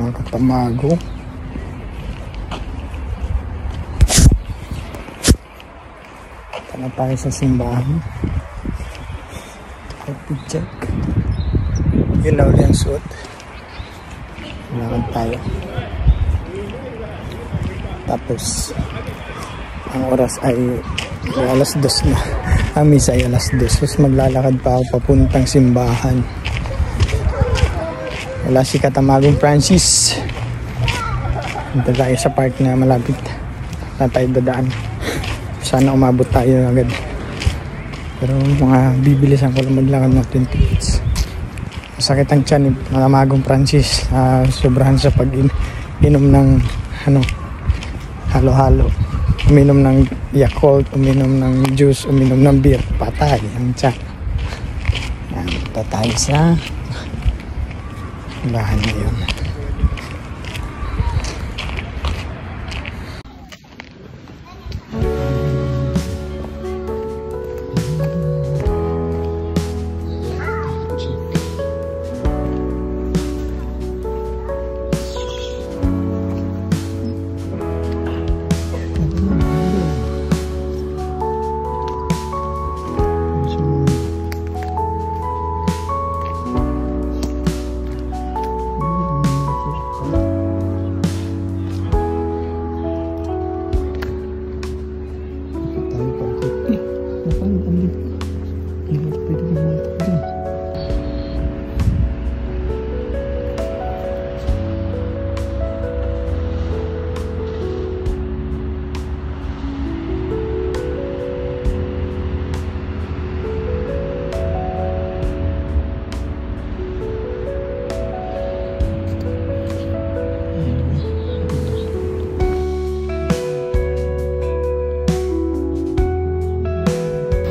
mga katamago. Tara tayo sa simbahan. Check. Yun na ulit ang suot. Lakad tayo. Tapos ang oras ay alas 2 na. Ang misa ay alas 2. Tapos maglalakad pa ako papuntang simbahan. Wala si Katamagong Francis. Dito tayo sa park na malapit na tayo dadaan. Sana umabot tayo agad. Pero mga bibilisan ko lang maglakad ng 20 minutes. Masakit ang tiyan ni Katamagong Francis. Sobrahan sa pag-inom ng halo-halo. Uminom ng Yakult, uminom ng juice, uminom ng beer. Patay ang tiyan. Punta tayo sa bahan na yun.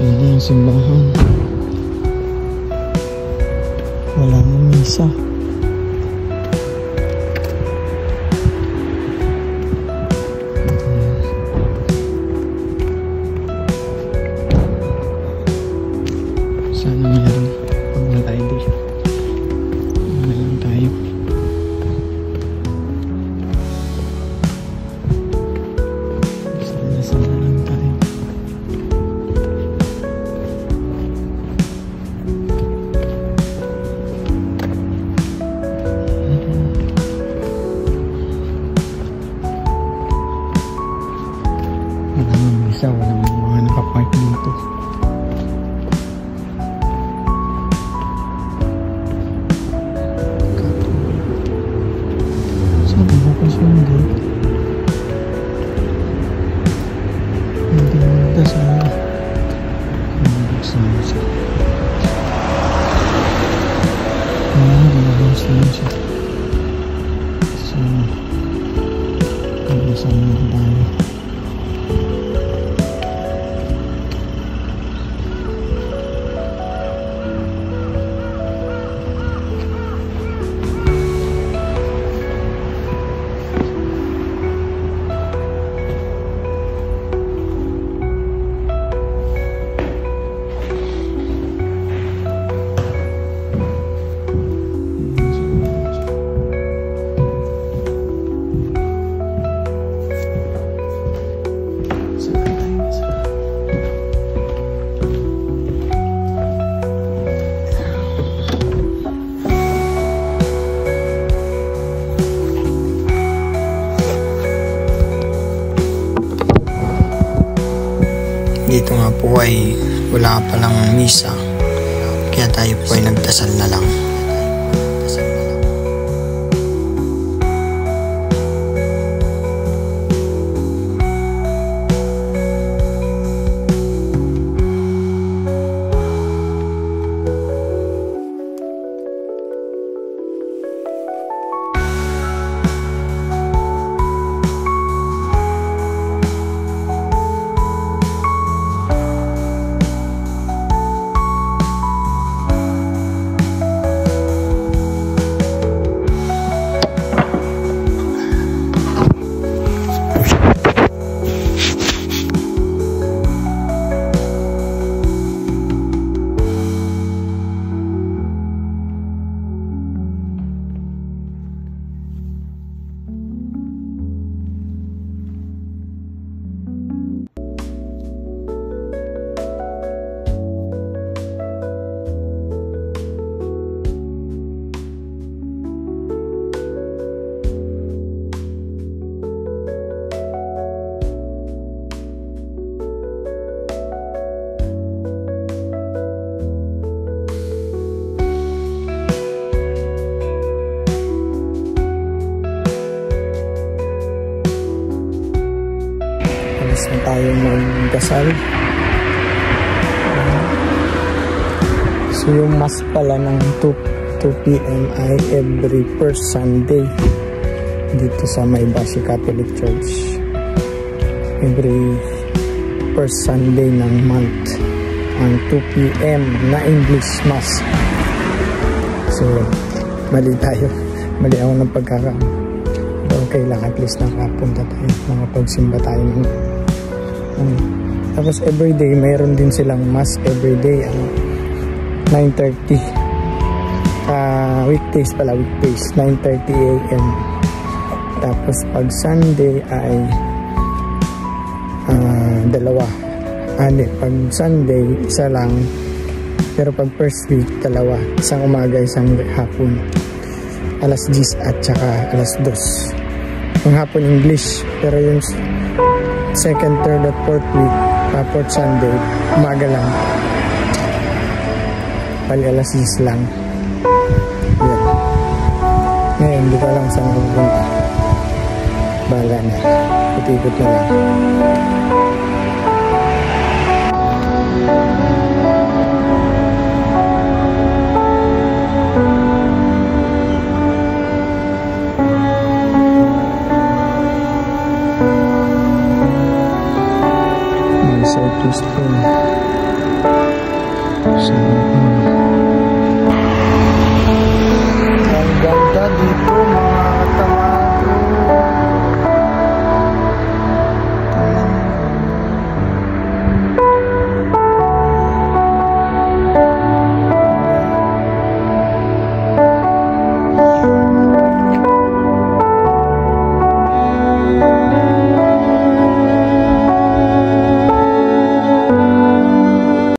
Ini ang simbahan. Wala nang misa. Sana meron pag wala tayo dito. Meron tayo. Sana lang tayo. Walang mga nakapark dito. Sabi mo kasi hindi magdasal. Magdasal siya. Magdasal siya. So magdasal na tayo. Dito nga po ay wala pa lang misa, kaya tayo po ay nagdasal na lang. tayo magdasal. So yung mass pala ng 2 p.m. ay every first Sunday dito sa Maybashi Catholic Church. Every first Sunday ng month ang 2 p.m. na English Mass. So mali tayo, mali ako ng pagkakaano. Pero kailangan at least nakapunta tayo, makapagsimba tayo ng tapos everyday mayroon din silang Mass everyday 9:30 weekdays 9:30 a.m. Tapos pag Sunday ay dalawa. Pag Sunday isa lang, pero pag first week dalawa, isang umaga isang hapon, alas 10 at saka alas 2 yung hapon English. Pero yung second, third at fourth week, fourth Sunday umaga lang, pali alas 10 lang. Yan. Ngayon hindi ko alam saan ako pupunta, bahala na, ikot na lang. Cyclist po. So